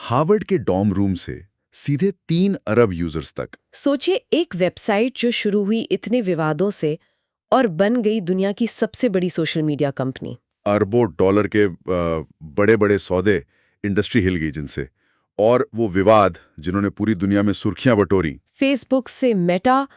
Harvard के dorm room से सीधे 3 अरब यूजर्स तक। सोचिए, एक वेबसाइट जो शुरू हुई इतने विवादों से और बन गई दुनिया की सबसे बड़ी सोशल मीडिया कंपनी। अरबों डॉलर के बड़े बड़े सौदे, इंडस्ट्री हिल गई जिनसे। और वो विवाद जिन्होंने पूरी दुनिया में सुर्खियां बटोरी। फेसबुक से मेटा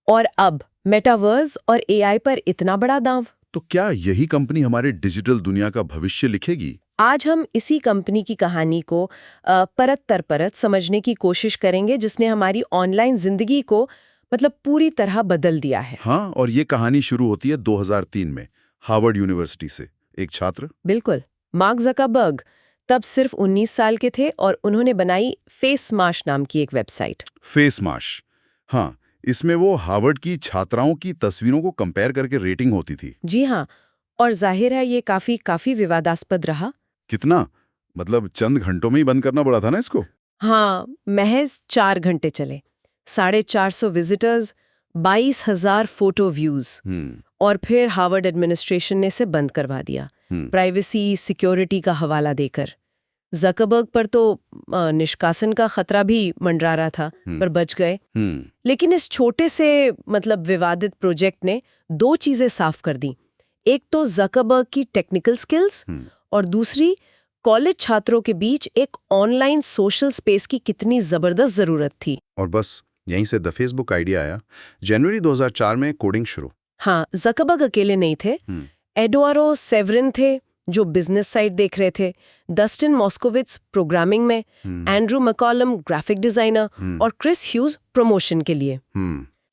और अब मेटावर्स और एआई पर इतना बड़ा दांव। तो क्या यही कंपनी हमारे डिजिटल दुनिया का भविष्य लिखेगी? आज हम इसी कंपनी की कहानी को परत दर परत समझने की कोशिश करेंगे, जिसने हमारी ऑनलाइन जिंदगी को पूरी तरह बदल दिया है। हाँ, और ये कहानी शुरू होती है 2003 में हार्वर्ड यूनिवर्सिटी से। एक छात्र, बिल्कुल, मार्क ज़करबर्ग, तब सिर्फ 19 साल के थे और उन्होंने बनाई फेसमाश नाम की एक वेबसाइट। फेसमाश। हाँ, इसमें वो हार्वर्ड की छात्राओं की तस्वीरों को कंपेयर करके रेटिंग होती थी। जी हाँ, और जाहिर है ये काफी विवादास्पद रहा। कितना? मतलब चंद घंटों में ही बंद करना पड़ा था ना इसको? हाँ, महज 4 घंटे चले, 450 विजिटर्स, 22,000 फोटो व्यूज। और फिर हार्वर्ड एडमिनिस्ट्रेशन ने इसे बंद करवा दिया, प्राइवेसी सिक्योरिटी का हवाला देकर। ज़करबर्ग पर तो निष्कासन का खतरा भी मंडरा रहा था, पर बच गए। लेकिन इस छोटे से विवादित प्रोजेक्ट ने 2 चीजें साफ कर दी। एक तो ज़करबर्ग की टेक्निकल स्किल्स, और दूसरी कॉलेज छात्रों के बीच एक ऑनलाइन सोशल स्पेस की कितनी जबरदस्त जरूरत थी। और बस यहीं से द फेसबुक आइडिया आया। जनवरी 2004 में कोडिंग शुरू। हाँ, ज़करबर्ग अकेले नहीं थे। एडुआरो सेवरिन थे जो बिजनेस साइट देख रहे थे, डस्टिन मॉस्कोविट्ज प्रोग्रामिंग में, एंड्रू मैकॉलम ग्राफिक डिजाइनर, और क्रिस ह्यूज प्रमोशन के लिए।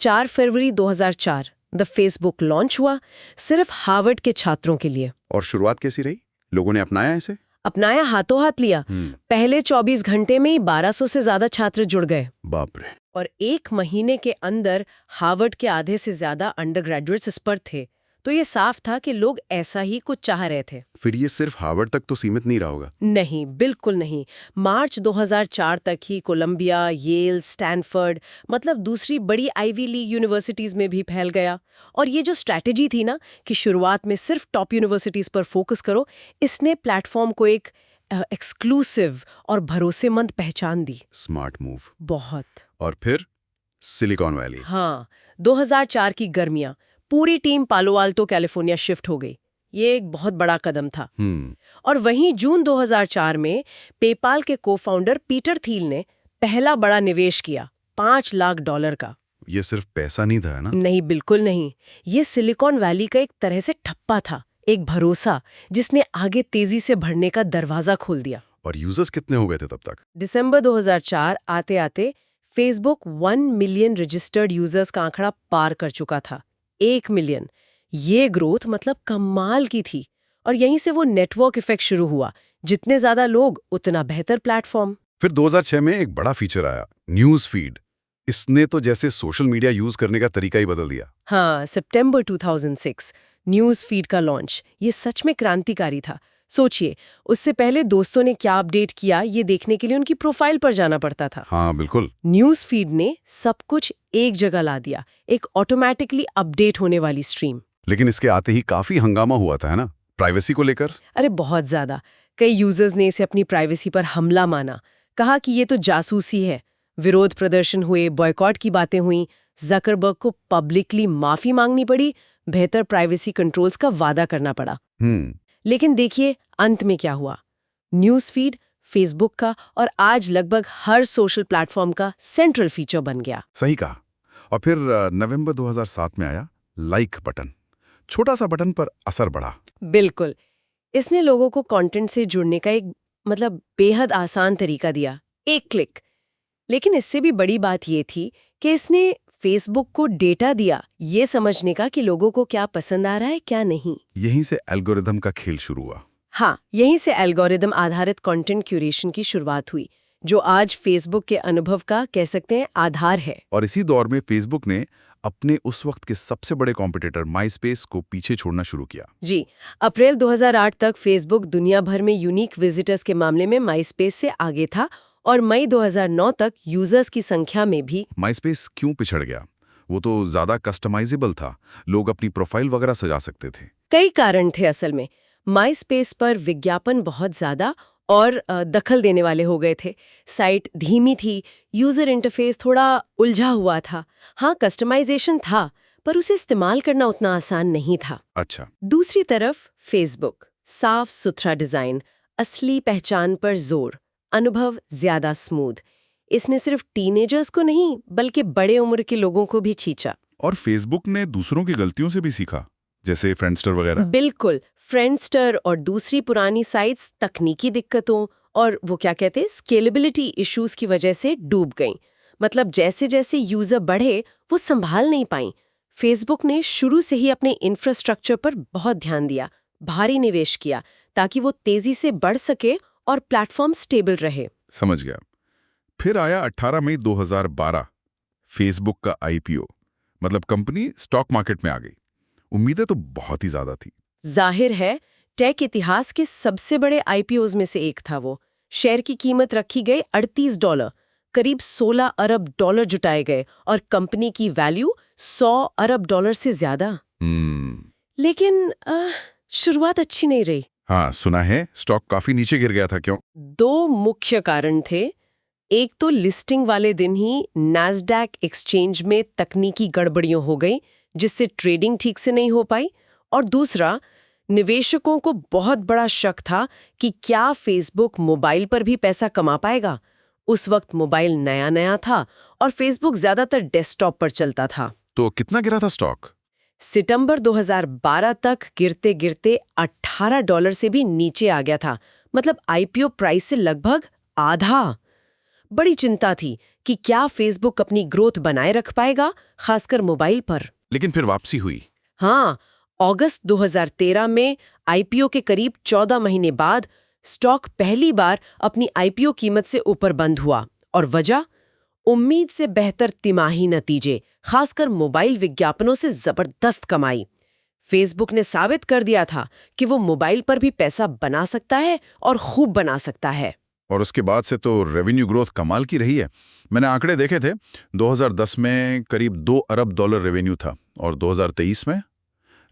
4 फरवरी 2004 द फेसबुक लॉन्च हुआ, सिर्फ हार्वर्ड के छात्रों के लिए। और शुरुआत कैसी रही? लोगों ने अपनाया इसे? अपनाया, हाथों हाथ लिया। पहले 24 घंटे में ही 1200 से ज्यादा छात्र जुड़ गए। बाप रे। और 1 महीने के अंदर हार्वर्ड के आधे से ज्यादा अंडर ग्रेजुएट्स इस पर थे। तो ये साफ था कि लोग ऐसा ही कुछ चाह रहे थे। फिर ये सिर्फ हार्वर्ड तक तो सीमित नहीं रहा होगा? नहीं, बिल्कुल नहीं। मार्च 2004 तक ही कोलंबिया, येल, स्टैनफोर्ड, दूसरी बड़ी आईवी लीग यूनिवर्सिटीज में भी फैल गया। और ये जो स्ट्रैटेजी थी ना कि शुरुआत में सिर्फ टॉप यूनिवर्सिटीज पर फोकस करो, इसने प्लेटफॉर्म को एक एक्सक्लूसिव और भरोसेमंद पहचान दी। Smart move. बहुत। और फिर सिलिकॉन वैली। हाँ, 2004 की गर्मियां, पूरी टीम पालो आल्टो कैलिफोर्निया शिफ्ट हो गई। ये एक बहुत बड़ा कदम था। और वहीं जून 2004 में पेपाल के को-फाउंडर पीटर थील ने पहला बड़ा निवेश किया, $5 लाख का। ये सिर्फ पैसा नहीं था ना? नहीं, बिल्कुल नहीं। ये सिलिकॉन वैली का एक तरह से ठप्पा था, एक भरोसा जिसने आगे तेजी से बढ़ने का दरवाजा खोल दिया। और यूजर्स कितने हो गए थे तब तक? दिसंबर 2004 आते आते फेसबुक 1 मिलियन रजिस्टर्ड यूजर्स का आंकड़ा पार कर चुका था। 1 मिलियन। ये ग्रोथ कमाल की थी। और यहीं से वो नेटवर्क इफेक्ट शुरू हुआ, जितने ज्यादा लोग उतना बेहतर प्लेटफॉर्म। फिर 2006 में एक बड़ा फीचर आया, न्यूज फीड। इसने तो जैसे सोशल मीडिया यूज करने का तरीका ही बदल दिया। हाँ, सितंबर 2006 न्यूज फीड का लॉन्च। ये सच में क्रांतिकारी था। सोचिए, उससे पहले दोस्तों ने क्या अपडेट किया ये देखने के लिए उनकी प्रोफाइल पर जाना पड़ता था। हाँ, बिल्कुल। न्यूज फीड ने सब कुछ एक जगह ला दिया, एक ऑटोमेटिकली अपडेट होने वाली स्ट्रीम। लेकिन इसके आते ही काफी हंगामा हुआ था, है ना, प्राइवेसी को लेकर? अरे बहुत ज्यादा। कई यूजर्स ने इसे अपनी प्राइवेसी पर हमला माना, कहा कि ये तो जासूसी है। विरोध प्रदर्शन हुए, बॉयकॉट की बातें हुई, ज़करबर्ग को पब्लिकली माफी मांगनी पड़ी, बेहतर प्राइवेसी कंट्रोल्स का वादा करना पड़ा। लेकिन देखिए अंत में क्या हुआ। न्यूज फीड फेसबुक का और आज लगभग हर सोशल प्लेटफॉर्म का सेंट्रल फीचर बन गया। सही कहा। और फिर नवंबर 2007 में आया लाइक बटन। छोटा सा बटन पर असर बढ़ा। बिल्कुल। इसने लोगों को कंटेंट से जुड़ने का एक बेहद आसान तरीका दिया, एक क्लिक। लेकिन इससे भी बड़ी बात ये थी कि इसने फेसबुक को डेटा दिया, ये समझने का कि लोगों को क्या पसंद आ रहा है क्या नहीं। यहीं से एल्गोरिदम का खेल शुरू हुआ। हाँ, यहीं से एल्गोरिदम आधारित कंटेंट क्यूरेशन की शुरुआत हुई, जो आज फेसबुक के अनुभव का कह सकते हैं आधार है। और इसी दौर में फेसबुक ने अपने उस वक्त के सबसे बड़े कॉम्पिटिटर माइस्पेस को पीछे छोड़ना शुरू किया। जी, अप्रैल 2008 तक फेसबुक दुनिया भर में यूनिक विजिटर्स के मामले में माइस्पेस से आगे था, और मई 2009 तक यूजर्स की संख्या में भी। माइस्पेस क्यों पिछड़ गया? वो तो ज्यादा कस्टमाइजेबल था, लोग अपनी प्रोफाइल वगैरह सजा सकते थे। कई कारण थे असल में। माइस्पेस पर विज्ञापन बहुत ज्यादा और दखल देने वाले हो गए थे। साइट धीमी थी, यूजर इंटरफेस थोड़ा उलझा हुआ था। हाँ, कस्टमाइजेशन था, पर उसे इस्तेमाल करना उतना आसान नहीं था। अच्छा। दूसरी तरफ फेसबुक, साफ सुथरा डिजाइन, असली पहचान पर जोर, अनुभव ज्यादा स्मूथ। इसने सिर्फ टीनेजर्स को नहीं बल्कि बड़े उम्र के लोगों को भी खींचा। और फेसबुक ने दूसरों की गलतियों से भी सीखा, जैसे फ्रेंडस्टर वगैरह। बिल्कुल, फ्रेंडस्टर और दूसरी पुरानी साइट्स तकनीकी दिक्कतों और वो क्या कहते हैं स्केलेबिलिटी इश्यूज की वजह से डूब गईं। मतलब जैसे जैसे यूजर बढ़े वो संभाल नहीं पाई। फेसबुक ने शुरू से ही अपने इंफ्रास्ट्रक्चर पर बहुत ध्यान दिया, भारी निवेश किया ताकि वो तेजी से बढ़ सके और प्लेटफॉर्म स्टेबल रहे। समझ गया। फिर आया 18 मई 2012, फेसबुक का आईपीओ, मतलब कंपनी स्टॉक मार्केट में आ गई। उम्मीदें तो बहुत ही ज्यादा थी। जाहिर है, टेक इतिहास के सबसे बड़े आईपीओज में से एक था वो। शेयर की कीमत रखी गई $38, करीब $16 अरब जुटाए गए और कंपनी की वैल्यू $100 अरब से ज्यादा। लेकिन शुरुआत अच्छी नहीं रही। हाँ, सुना है स्टॉक काफी नीचे गिर गया था। क्यों? दो मुख्य कारण थे। एक तो लिस्टिंग वाले दिन ही नैस्डैक एक्सचेंज में तकनीकी गड़बड़ियां हो गई, जिससे ट्रेडिंग ठीक से नहीं हो पाई। और दूसरा, निवेशकों को बहुत बड़ा शक था कि क्या फेसबुक मोबाइल पर भी पैसा कमा पाएगा। उस वक्त मोबाइल नया नया था और फेसबुक ज्यादातर डेस्कटॉप पर चलता था। तो कितना गिरा था स्टॉक? सितंबर 2012 तक गिरते गिरते $18 से भी नीचे आ गया था। मतलब आईपीओ प्राइस से लगभग आधा। बड़ी चिंता थी कि क्या फेसबुक अपनी ग्रोथ बनाए रख पाएगा, खासकर मोबाइल पर। लेकिन फिर वापसी हुई। हाँ, अगस्त 2013 में आईपीओ के करीब 14 महीने बाद स्टॉक पहली बार अपनी आईपीओ कीमत से ऊपर बंद हुआ। और वजह, उम्मीद से बेहतर तिमाही नतीजे, खासकर मोबाइल विज्ञापनों से जबरदस्त कमाई। फेसबुक ने साबित कर दिया था कि वो मोबाइल पर भी पैसा बना सकता है और खूब बना सकता है। और उसके बाद से तो रेवेन्यू ग्रोथ कमाल की रही है। मैंने आंकड़े देखे थे, 2010 में करीब $2 अरब रेवेन्यू था और 2023 में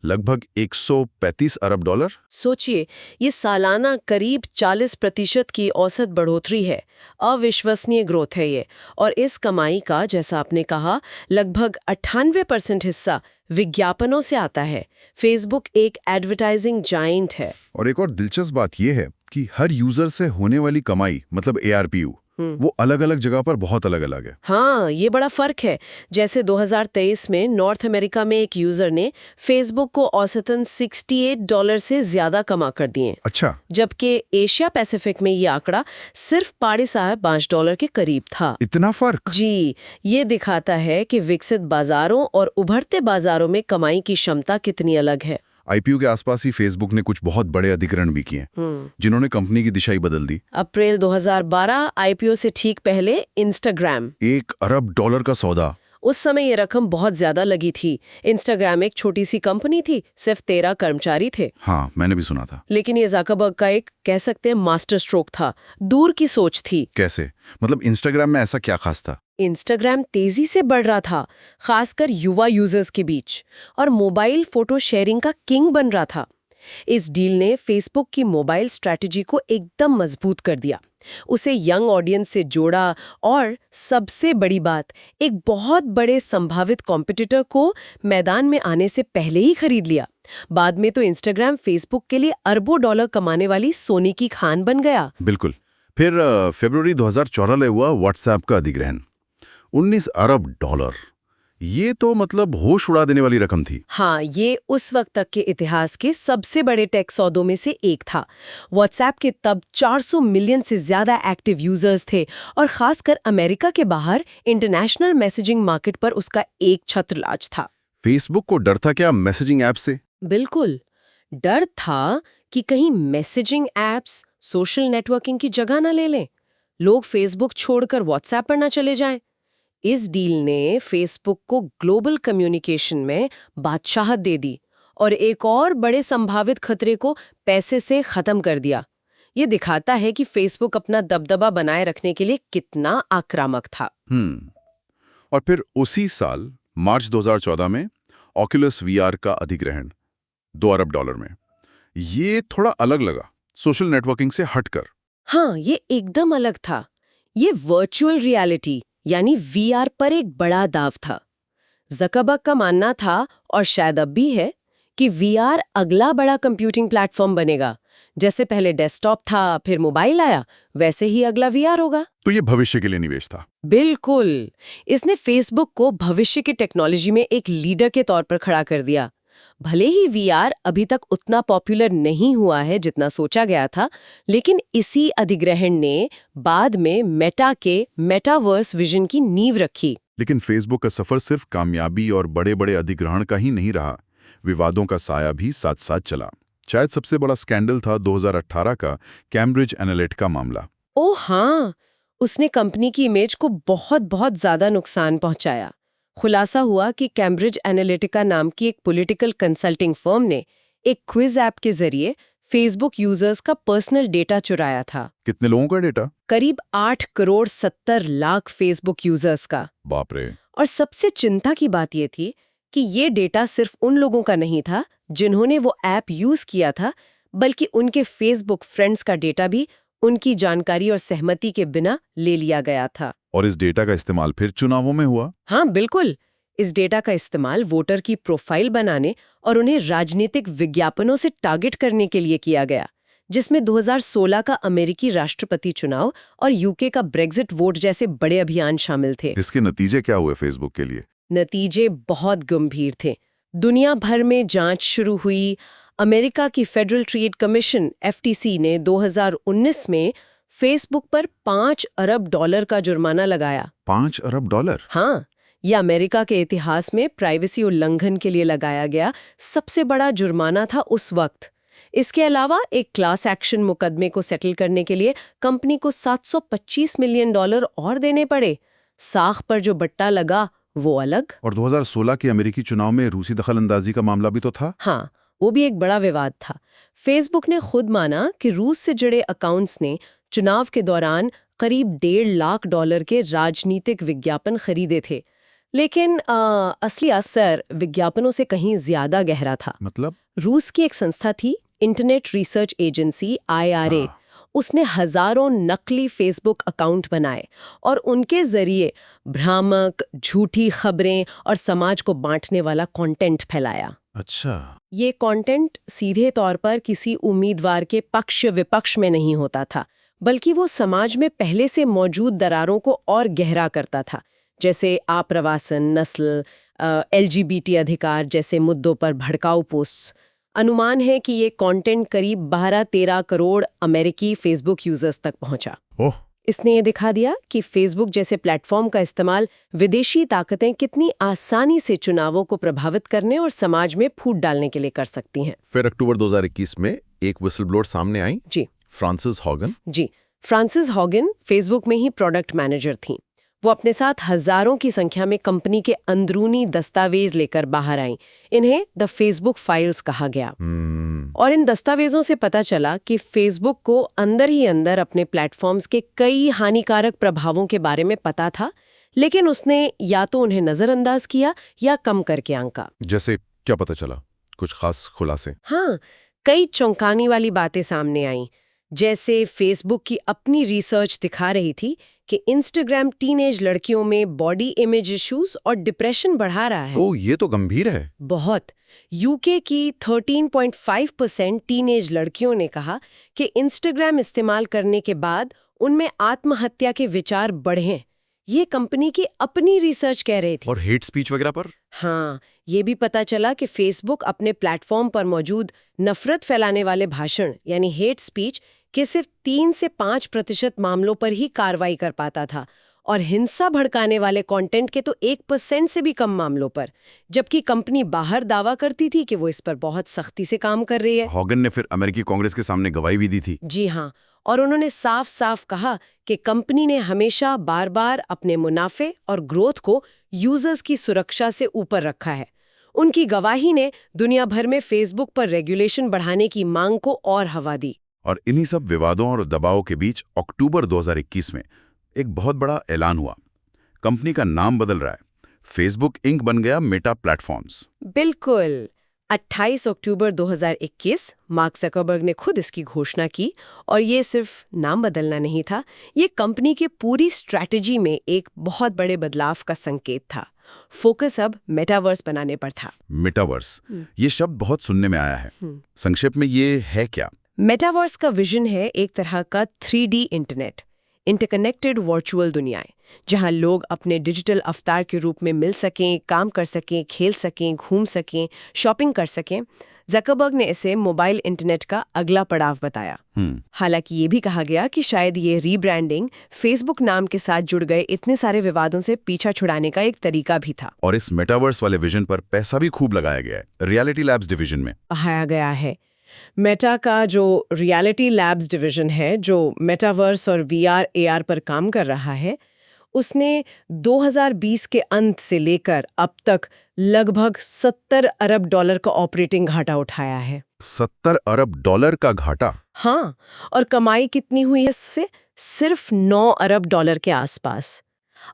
लगभग $135 अरब। सोचिए, ये सालाना करीब 40% की औसत बढ़ोतरी है। अविश्वसनीय ग्रोथ है ये। और इस कमाई का, जैसा आपने कहा, लगभग 98% हिस्सा विज्ञापनों से आता है। फेसबुक एक एडवर्टाइजिंग जायंट है। और एक और दिलचस्प बात यह है कि हर यूजर से होने वाली कमाई, मतलब ARPU, वो अलग अलग जगह पर बहुत अलग अलग है। हाँ, ये बड़ा फर्क है। जैसे 2023 में नॉर्थ अमेरिका में एक यूजर ने फेसबुक को औसतन $68 से ज्यादा कमा कर दिए। अच्छा। जबकि एशिया पैसिफिक में ये आंकड़ा सिर्फ $5.5 के करीब था। इतना फर्क? जी, ये दिखाता है कि विकसित बाजारों और उभरते बाजारों में कमाई की क्षमता कितनी अलग है। आईपीओ के आसपास ही फेसबुक ने कुछ बहुत बड़े अधिग्रहण भी किए, जिन्होंने कंपनी की दिशा ही बदल दी। अप्रैल 2012 आईपीओ से ठीक पहले इंस्टाग्राम, $1 अरब का सौदा। उस समय ये रकम बहुत ज्यादा लगी थी। इंस्टाग्राम एक छोटी सी कंपनी थी, सिर्फ 13 कर्मचारी थे। हाँ, मैंने भी सुना था। लेकिन ये ज़करबर्ग का एक, कह सकते हैं, मास्टर स्ट्रोक था। दूर की सोच थी। कैसे? मतलब इंस्टाग्राम में ऐसा क्या खास था? इंस्टाग्राम तेजी से बढ़ रहा था, खासकर युवा यूजर्स के बीच, और मोबाइल फोटो शेयरिंग का किंग बन रहा था। इस डील ने फेसबुक की मोबाइल स्ट्रैटेजी को एकदम मजबूत कर दिया, उसे यंग ऑडियंस से जोड़ा और सबसे बड़ी बात, एक बहुत बड़े संभावित कॉम्पिटिटर को मैदान में आने से पहले ही खरीद लिया। बाद में तो इंस्टाग्राम फेसबुक के लिए अरबों डॉलर कमाने वाली सोने की खान बन गया। बिल्कुल। फिर फरवरी 2014 में हुआ व्हाट्सएप का अधिग्रहण, $19 अरब। ये तो मतलब होश उड़ा देने वाली रकम थी। हाँ, ये उस वक्त तक के इतिहास के सबसे बड़े टेक सौदों में से एक था। व्हाट्सएप के तब 400 मिलियन से ज्यादा एक्टिव यूजर्स थे और खासकर अमेरिका के बाहर इंटरनेशनल मैसेजिंग मार्केट पर उसका एक छत्रराज था। फेसबुक को डर था क्या मैसेजिंग ऐप से? बिल्कुल, डर था कि कहीं मैसेजिंग ऐप्स सोशल नेटवर्किंग की जगह ना ले लें, लोग फेसबुक छोड़कर व्हाट्सएप पर ना चले जाएं। इस डील ने फेसबुक को ग्लोबल कम्युनिकेशन में बादशाहत दे दी और एक और बड़े संभावित खतरे को पैसे से खत्म कर दिया। ये दिखाता है कि फेसबुक अपना दबदबा बनाए रखने के लिए कितना आक्रामक था। और फिर उसी साल मार्च 2014 में ऑक्यूलस VR का अधिग्रहण $2 अरब में। ये थोड़ा अलग लगा, सोशल नेटवर्किंग से हटकर। हाँ, ये एकदम अलग था। ये वर्चुअल रियलिटी यानी वीआर पर एक बड़ा दाव था। ज़करबर्ग का मानना था, और शायद अब भी है, कि वीआर अगला बड़ा कंप्यूटिंग प्लेटफॉर्म बनेगा। जैसे पहले डेस्कटॉप था, फिर मोबाइल आया, वैसे ही अगला वीआर होगा। तो ये भविष्य के लिए निवेश था। बिल्कुल। इसने फेसबुक को भविष्य की टेक्नोलॉजी में एक लीडर के तौर पर खड़ा कर दिया। भले ही वीआर अभी तक उतना पॉपुलर नहीं हुआ है जितना सोचा गया था, लेकिन इसी अधिग्रहण ने बाद में मेटा के मेटावर्स विजन की नींव रखी। लेकिन फेसबुक का सफर सिर्फ कामयाबी और बड़े-बड़े अधिग्रहण का ही नहीं रहा। विवादों का साया भी साथ-साथ चला। शायद सबसे बड़ा स्कैंडल था 2018 का कैम्ब्रिज एनालिटिका मामला। ओह हाँ, उसने कंपनी की इमेज को बहुत ज्यादा नुकसान पहुंचाया। खुलासा हुआ कि कैम्ब्रिज एनालिटिका नाम की एक पॉलिटिकल कंसल्टिंग फर्म ने एक क्विज ऐप के जरिए फेसबुक यूजर्स का पर्सनल डेटा चुराया था। कितने लोगों का डेटा? करीब 8,70,00,000 फेसबुक यूजर्स का। बाप रे। और सबसे चिंता की बात ये थी कि ये डेटा सिर्फ उन लोगों का नहीं था जिन्होंने वो ऐप यूज किया था, बल्कि उनके फेसबुक फ्रेंड्स का डेटा भी उनकी जानकारी और सहमति के बिना ले लिया गया था। और इस डेटा का इस्तेमाल फिर चुनावों में हुआ? हाँ बिल्कुल। इस डेटा का इस्तेमाल वोटर की प्रोफाइल बनाने और उन्हें राजनीतिक विज्ञापनों से टारगेट करने के लिए किया गया, जिसमें 2016 का अमेरिकी राष्ट्रपति चुनाव और यूके का ब्रेक्जिट वोट जैसे बड़े अभियान शामिल थे। इसके नतीजे क्या हुए फेसबुक के लिए? नतीजे बहुत गंभीर थे। दुनिया भर में जांच शुरू हुई। अमेरिका की फेडरल ट्रेड कमीशन FTC ने 2019 में फेसबुक पर $5 अरब का जुर्माना लगाया। $5 अरब? हाँ, यह अमेरिका के इतिहास में प्राइवेसी उल्लंघन के लिए लगाया गया सबसे बड़ा जुर्माना था उस वक्त। इसके अलावा एक क्लास एक्शन मुकदमे को सेटल करने के लिए कंपनी को $725 मिलियन और देने पड़े। साख पर जो बट्टा लगा वो अलग। और 2016 के अमेरिकी चुनाव में रूसी दखलंदाजी का मामला भी तो था। हाँ, वो भी एक बड़ा विवाद था। फेसबुक ने खुद माना कि रूस से जुड़े अकाउंट्स ने चुनाव के दौरान करीब $1.5 लाख के राजनीतिक विज्ञापन खरीदे थे। लेकिन असली असर विज्ञापनों से कहीं ज्यादा गहरा था। मतलब? रूस की एक संस्था थी, इंटरनेट रिसर्च एजेंसी IRA। उसने हजारों नकली फेसबुक अकाउंट बनाए और उनके जरिए भ्रामक, झूठी खबरें और समाज को बांटने वाला कंटेंट फैलाया। अच्छा। ये कंटेंट सीधे तौर पर किसी उम्मीदवार के पक्ष विपक्ष में नहीं होता था, बल्कि वो समाज में पहले से मौजूद दरारों को और गहरा करता था, जैसे आप्रवासन, नस्ल, LGBT अधिकार जैसे मुद्दों पर भड़काऊ पोस्ट। अनुमान है कि ये कंटेंट करीब 12-13 करोड़ अमेरिकी फेसबुक यूजर्स तक पहुंचा। ओह। इसने ये दिखा दिया कि फेसबुक जैसे प्लेटफॉर्म का इस्तेमाल विदेशी ताकतें कितनी आसानी से चुनावों को प्रभावित करने और समाज में फूट डालने के लिए कर सकती हैं। फिर अक्टूबर 2021 में एक विस्लब्लोअर सामने आई। जी। Frances Haugen. जी, फ्रांसिस हॉगन फेसबुक में ही प्रोडक्ट मैनेजर थीं। वो अपने साथ हजारों की संख्या में कंपनी के अंदरूनी दस्तावेज लेकर बाहर आईं। इन्हें द फेसबुक फाइल्स कहा गया। और इन दस्तावेजों से पता चला कि फेसबुक को अंदर ही अंदर अपने प्लेटफॉर्म्स के कई हानिकारक प्रभावों के बारे में पता था, लेकिन उसने या तो उन्हें नजरअंदाज किया या कम करके आंका। जैसे क्या पता चला? कुछ खास खुलासे? हाँ, कई चौंकाने वाली बातें सामने आईं। जैसे फेसबुक की अपनी रिसर्च दिखा रही थी कि इंस्टाग्राम टीनेज लड़कियों में बॉडी इमेज इश्यूज और डिप्रेशन बढ़ा रहा है। ओह, ये तो गंभीर है। बहुत। यूके की 13.5% टीनेज लड़कियों ने कहा कि इंस्टाग्राम इस्तेमाल करने के बाद उनमें आत्महत्या के विचार बढ़े हैं। ये कंपनी की अपनी रिसर्च कह रही थी। और हेट स्पीच वगैरह पर? हाँ, ये भी पता चला कि फेसबुक अपने प्लेटफॉर्म पर मौजूद नफरत फैलाने वाले भाषण यानी हेट स्पीच के सिर्फ 3 से 5% मामलों पर ही कार्रवाई कर पाता था, और हिंसा भड़काने वाले कंटेंट के तो 1% से भी कम मामलों पर, जबकि कंपनी बाहर दावा करती थी कि वो इस पर बहुत सख्ती से काम कर रही है। हॉगन ने फिर अमेरिकी कांग्रेस के सामने गवाही भी दी थी। जी हाँ, और उन्होंने साफ साफ कहा कि कंपनी ने हमेशा बार बार अपने मुनाफे और ग्रोथ को यूजर्स की सुरक्षा से ऊपर रखा है। उनकी गवाही ने दुनिया भर में फेसबुक पर रेगुलेशन बढ़ाने की मांग को और हवा दी। और इन्हीं सब विवादों और दबाव के बीच अक्टूबर 2021 में एक बहुत बड़ा ऐलान हुआ। कंपनी का नाम बदल रहा है। फेसबुक इंक बन गया मेटा प्लेटफॉर्म्स। बिल्कुल। 28 अक्टूबर 2021 मार्क ज़करबर्ग ने खुद इसकी घोषणा की और ये सिर्फ नाम बदलना नहीं था, ये कंपनी की पूरी स्ट्रैटेजी में एक बहुत बड़े बदलाव का संकेत था। फोकस अब मेटावर्स बनाने पर था। मेटावर्स, ये शब्द बहुत सुनने में आया है। संक्षेप में ये है क्या? मेटावर्स का विजन है एक तरह का 3D इंटरनेट, इंटरकनेक्टेड वर्चुअल दुनियाएं, जहां लोग अपने डिजिटल अवतार के रूप में मिल सकें, काम कर सकें, खेल सकें, घूम सकें, शॉपिंग कर सकें। ज़करबर्ग ने इसे मोबाइल इंटरनेट का अगला पड़ाव बताया। हालांकि ये भी कहा गया कि शायद ये रीब्रांडिंग फेसबुक नाम के साथ जुड़ गए इतने सारे विवादों से पीछा छुड़ाने का एक तरीका भी था। और इस मेटावर्स वाले विजन पर पैसा भी खूब लगाया गया है, रियलिटी लैब्स डिवीजन में बढ़ाया गया है। मेटा का जो रियलिटी लैब्स डिवीजन है, जो मेटावर्स और VR AR पर काम कर रहा है, उसने 2020 के अंत से लेकर अब तक लगभग $70 अरब का ऑपरेटिंग घाटा उठाया है। $70 अरब का घाटा? हाँ, और कमाई कितनी हुई है इससे? सिर्फ $9 अरब के आसपास।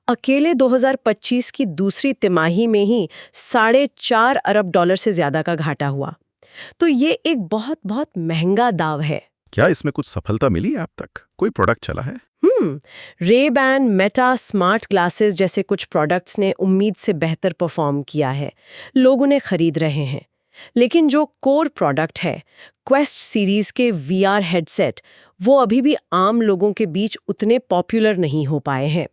अकेले 2025 की दूसरी तिमाही में ही $4.5 अरब से ज्यादा का घाटा हुआ। तो ये एक बहुत बहुत महंगा दाव है। क्या इसमें कुछ सफलता मिली है अब तक? कोई प्रोडक्ट चला है? रे-बैन, मेटा स्मार्ट ग्लासेस जैसे कुछ प्रोडक्ट्स ने उम्मीद से बेहतर परफॉर्म किया है, लोग उन्हें खरीद रहे हैं। लेकिन जो कोर प्रोडक्ट है, क्वेस्ट सीरीज के VR हेडसेट, वो अभी भी आम लोगों के बीच उतने पॉपुलर नहीं हो पाए हैं।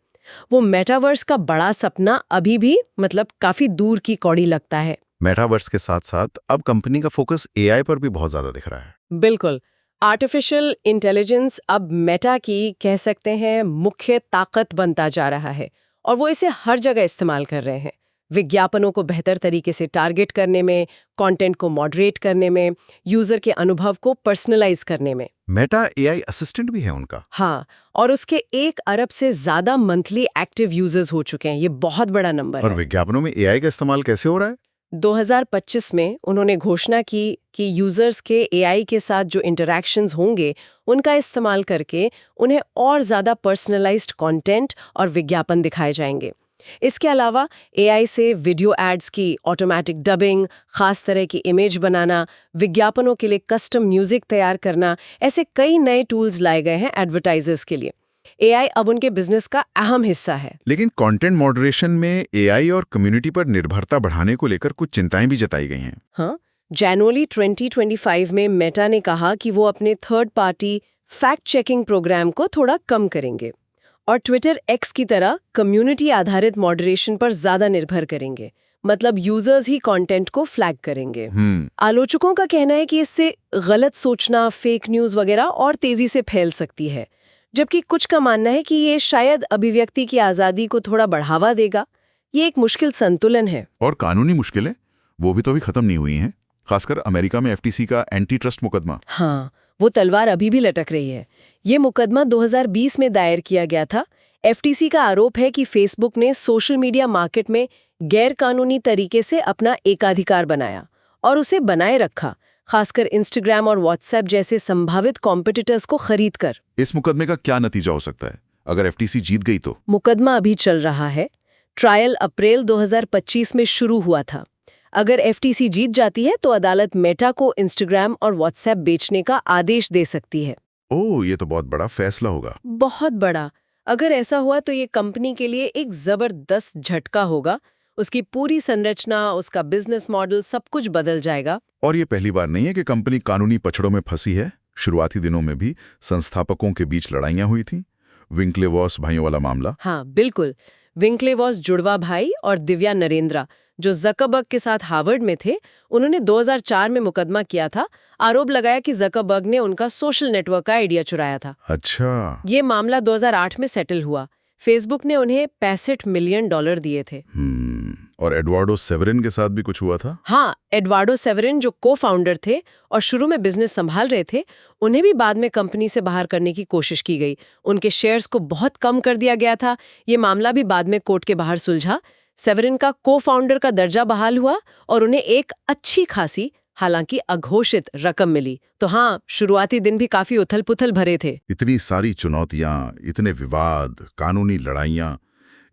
वो मेटावर्स का बड़ा सपना अभी भी काफी दूर की कौड़ी लगता है। मेटावर्स के साथ साथ अब कंपनी का फोकस AI पर भी बहुत ज्यादा दिख रहा है। बिल्कुल, आर्टिफिशियल इंटेलिजेंस अब मेटा की कह सकते हैं मुख्य ताकत बनता जा रहा है और वो इसे हर जगह इस्तेमाल कर रहे हैं। विज्ञापनों को बेहतर तरीके से टारगेट करने में, कंटेंट को मॉडरेट करने में, यूजर के अनुभव को पर्सनलाइज करने में। मेटा AI असिस्टेंट भी है उनका? हाँ, और उसके 1 अरब से ज्यादा मंथली एक्टिव यूजर्स हो चुके हैं। ये बहुत बड़ा नंबर है। और विज्ञापनों में AI का इस्तेमाल कैसे हो रहा है? 2025 में उन्होंने घोषणा की कि यूजर्स के AI के साथ जो इंटरैक्शंस होंगे, उनका इस्तेमाल करके उन्हें और ज़्यादा पर्सनलाइज्ड कंटेंट और विज्ञापन दिखाए जाएंगे। इसके अलावा AI से वीडियो एड्स की ऑटोमेटिक डबिंग, खास तरह की इमेज बनाना, विज्ञापनों के लिए कस्टम म्यूजिक तैयार करना, ऐसे कई नए टूल्स लाए गए हैं एडवर्टाइजर्स के लिए। AI अब उनके बिजनेस का अहम हिस्सा है। लेकिन कंटेंट मॉडरेशन में AI और कम्युनिटी पर निर्भरता बढ़ाने को लेकर कुछ चिंताएं भी जताई गई हैं। हाँ, जनवरी 2025 में मेटा ने कहा कि वो अपने third party fact checking program को थोड़ा कम करेंगे और ट्विटर X की तरह कम्युनिटी आधारित मॉडरेशन पर ज्यादा निर्भर करेंगे। यूजर्स ही कंटेंट को फ्लैग करेंगे। आलोचकों का कहना है कि इससे गलत सोचना, फेक न्यूज वगैरह और तेजी से फैल सकती है, जबकि कुछ का मानना है कि ये शायद अभिव्यक्ति की आजादी को थोड़ा बढ़ावा देगा। ये एक मुश्किल संतुलन है। और कानूनी मुश्किलें, वो भी तो अभी खत्म नहीं हुई हैं, खासकर अमेरिका में FTC का एंटी ट्रस्ट मुकदमा। हाँ, वो तलवार अभी भी लटक रही है। ये मुकदमा 2020 में दायर किया गया था। FTC का आरोप है कि फेसबुक ने सोशल मीडिया मार्केट में गैर कानूनी तरीके से अपना एकाधिकार बनाया और उसे बनाए रखा, खासकर इंस्टाग्राम और व्हाट्सएप जैसे संभावित कॉम्पिटिटर्स को खरीद कर। इस मुकदमे का क्या नतीजा हो सकता है अगर FTC जीत गई तो? मुकदमा अभी चल रहा है। ट्रायल अप्रैल 2025 में शुरू हुआ था। अगर FTC जीत जाती है तो अदालत मेटा को इंस्टाग्राम और व्हाट्सएप बेचने का आदेश दे सकती है। ओह, ये तो बहुत बड़ा फैसला होगा। बहुत बड़ा। अगर ऐसा हुआ तो ये कंपनी के लिए एक जबरदस्त झटका होगा। उसकी पूरी संरचना, उसका बिजनेस मॉडल, सब कुछ बदल जाएगा। और ये पहली बार नहीं है कि कंपनी कानूनी पछड़ों में फंसी है। शुरुआती दिनों में भी संस्थापकों के बीच लड़ाइयां हुई थीं। विंकलेवॉस भाइयों वाला मामला। हाँ, बिल्कुल। विंकलेवॉस जुड़वा भाई और दिव्या नरेंद्रा, जो ज़करबर्ग के साथ हार्वर्ड में थे, उन्होंने 2004 में मुकदमा किया था। आरोप लगाया कि ज़करबर्ग ने उनका सोशल नेटवर्क का आइडिया चुराया था। अच्छा। ये मामला 2008 में सेटल हुआ। फेसबुक ने उन्हें $65 मिलियन दिए थे। और एडवार्डो सेवरिन के साथ भी कुछ हुआ था? हाँ, एडवार्डो सेवरिन जो को-फाउंडर थे और शुरू में बिजनेस संभाल रहे थे, उन्हें भी बाद में कंपनी से बाहर करने की कोशिश की गई। उनके शेयर्स को बहुत कम कर दिया गया था। ये मामला भी बाद में कोर्ट के बाहर सुलझा। सेवरिन का को-फाउंडर का दर्जा बहाल हुआ और उन्हें एक अच्छी खासी, हालांकि अघोषित रकम मिली। तो हाँ, शुरुआती दिन भी काफी उथल-पुथल भरे थे। इतनी सारी चुनौतियां, इतने विवाद, कानूनी लड़ाइयां,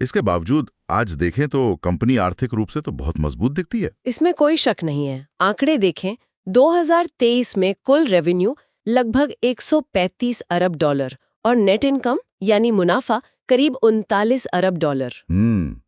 इसके बावजूद आज देखें तो कंपनी आर्थिक रूप से तो बहुत मजबूत दिखती है। इसमें कोई शक नहीं है। आंकड़े देखें, 2023 में कुल रेवेन्यू लगभग 135 अरब डॉलर और नेट इनकम यानी मुनाफा करीब 39 अरब डॉलर।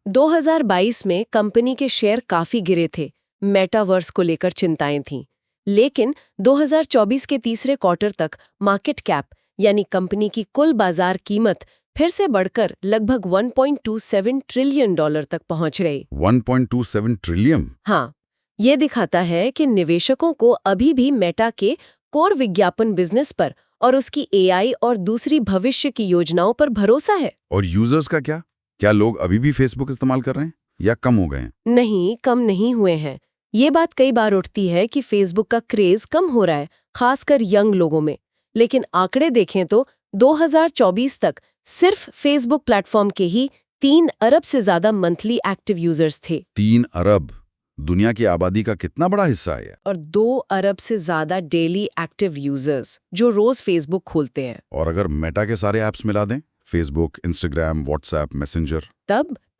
2022 में कंपनी के शेयर काफी गिरे थे, मेटावर्स को लेकर चिंताएं थीं। लेकिन 2024 के तीसरे क्वार्टर तक मार्केट कैप यानी कंपनी की कुल बाजार कीमत फिर से बढ़कर लगभग 1.27 ट्रिलियन डॉलर तक पहुंच गई। 1.27 ट्रिलियन? हाँ, ये दिखाता है कि निवेशकों को अभी भी मेटा के कोर विज्ञापन बिजनेस पर और उसकी एआई और दूसरी भविष्य की योजनाओं पर भरोसा है। और यूजर्स का क्या? क्या लोग अभी भी फेसबुक इस्तेमाल कर रहे हैं या कम हो गए हैं? नहीं, कम नहीं हुए हैं। ये बात कई बार उठती है कि फेसबुक का क्रेज कम हो रहा है, खासकर यंग लोगों में। लेकिन आंकड़े देखें तो 2024 तक सिर्फ फेसबुक प्लेटफॉर्म के ही 3 अरब से ज्यादा मंथली एक्टिव यूजर्स थे। 3 अरब? दुनिया की आबादी का कितना बड़ा हिस्सा है? और 2 अरब से ज्यादा डेली एक्टिव यूजर्स जो रोज फेसबुक खोलते हैं। और अगर मेटा के सारे ऐप्स मिला दें, फेसबुक, इंस्टाग्राम, व्हाट्सएप, मैसेंजर,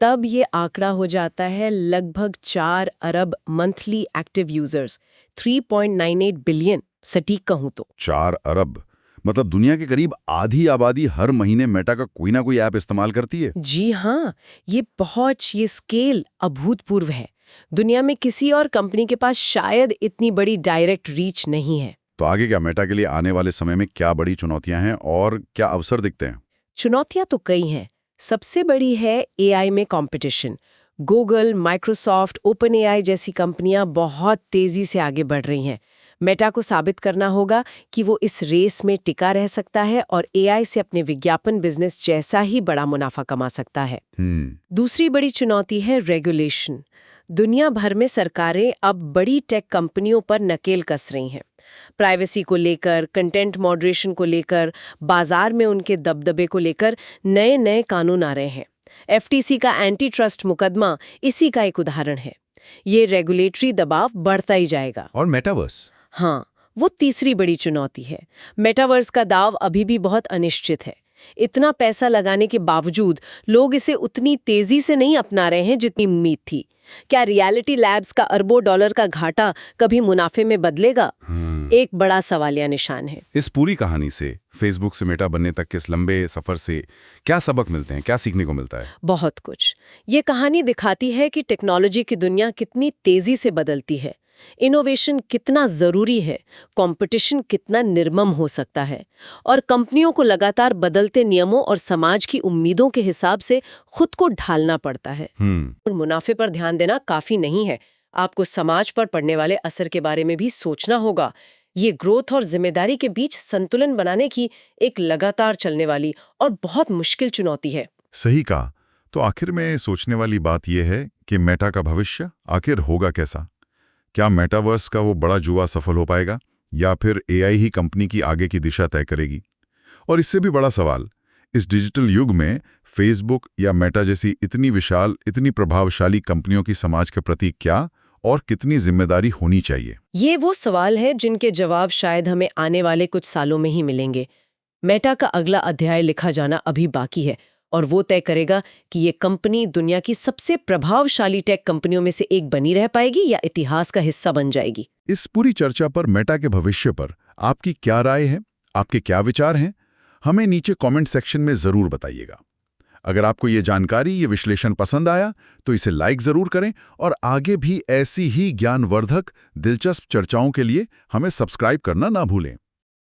तब ये आंकड़ा हो जाता है लगभग 4 अरब मंथली एक्टिव यूजर्स, 3.98 बिलियन सटीक कहूं तो। 4 अरब मतलब दुनिया के करीब आधी आबादी हर महीने मेटा का कोई ना कोई ऐप इस्तेमाल करती है। जी हाँ, ये पहुंच, ये स्केल अभूतपूर्व है। दुनिया में किसी और कंपनी के पास शायद इतनी बड़ी डायरेक्ट रीच नहीं है। तो आगे क्या मेटा के लिए आने वाले समय में क्या बड़ी चुनौतियां हैं और क्या अवसर दिखते हैं? चुनौतियां तो कई हैं। सबसे बड़ी है एआई में competition. Google, Microsoft, open AI जैसी कंपनियां बहुत तेजी से आगे बढ़ रही हैं। मेटा को साबित करना होगा कि वो इस रेस में टिका रह सकता है और एआई से अपने विज्ञापन बिजनेस जैसा ही बड़ा मुनाफा कमा सकता है। दूसरी बड़ी चुनौती है रेगुलेशन। दुनिया भर में सरकारें अब बड़ी टेक कंपनियों पर नकेल कस रही हैं। प्राइवेसी को लेकर, कंटेंट मॉडरेशन को लेकर, बाजार में उनके दबदबे को लेकर नए नए कानून आ रहे हैं। एफटीसी का एंटी ट्रस्ट मुकदमा इसी का एक उदाहरण है। ये रेगुलेटरी दबाव बढ़ता ही जाएगा। और मेटावर्स? हाँ, वो तीसरी बड़ी चुनौती है। मेटावर्स का दाव अभी भी बहुत अनिश्चित है। इतना पैसा लगाने के बावजूद लोग इसे उतनी तेजी से नहीं अपना रहे हैं जितनी उम्मीद थी। क्या रियलिटी लैब्स का अरबों डॉलर का घाटा कभी मुनाफे में बदलेगा? एक बड़ा सवालिया निशान है। इस पूरी कहानी से, फेसबुक से मेटा बनने तक के इस लंबे सफर से क्या सबक मिलते हैं, क्या सीखने को मिलता है? बहुत कुछ। ये कहानी दिखाती है कि टेक्नोलॉजी की दुनिया कितनी तेजी से बदलती है, इनोवेशन कितना जरूरी है, कंपटीशन कितना निर्मम हो सकता है, और कंपनियों को लगातार बदलते नियमों और समाज की उम्मीदों के हिसाब से खुद को ढालना पड़ता है। और मुनाफे पर ध्यान देना काफी नहीं है, आपको समाज पर पड़ने वाले असर के बारे में भी सोचना होगा। ये ग्रोथ और जिम्मेदारी के बीच संतुलन बनाने की एक लगातार चलने वाली और बहुत मुश्किल चुनौती है। सही कहा। तो आखिर में सोचने वाली बात यह है कि मेटा का भविष्य आखिर होगा कैसा? क्या मेटावर्स का वो बड़ा जुआ सफल हो पाएगा या फिर एआई ही कंपनी की आगे की दिशा तय करेगी? और इससे भी बड़ा सवाल, इस डिजिटल युग में फेसबुक या मेटा जैसी इतनी विशाल, इतनी प्रभावशाली कंपनियों की समाज के प्रति क्या और कितनी जिम्मेदारी होनी चाहिए? ये वो सवाल है जिनके जवाब शायद हमें आने वाले कुछ सालों में ही मिलेंगे। मेटा का अगला अध्याय लिखा जाना अभी बाकी है और वो तय करेगा कि ये कंपनी दुनिया की सबसे प्रभावशाली टेक कंपनियों में से एक बनी रह पाएगी या इतिहास का हिस्सा बन जाएगी। इस पूरी चर्चा पर, मेटा के भविष्य पर आपकी क्या राय है, आपके क्या विचार हैं? हमें नीचे कमेंट सेक्शन में जरूर बताइएगा। अगर आपको ये जानकारी, ये विश्लेषण पसंद आया तो इसे लाइक जरूर करें और आगे भी ऐसी ही ज्ञानवर्धक, दिलचस्प चर्चाओं के लिए हमें सब्सक्राइब करना ना भूलें।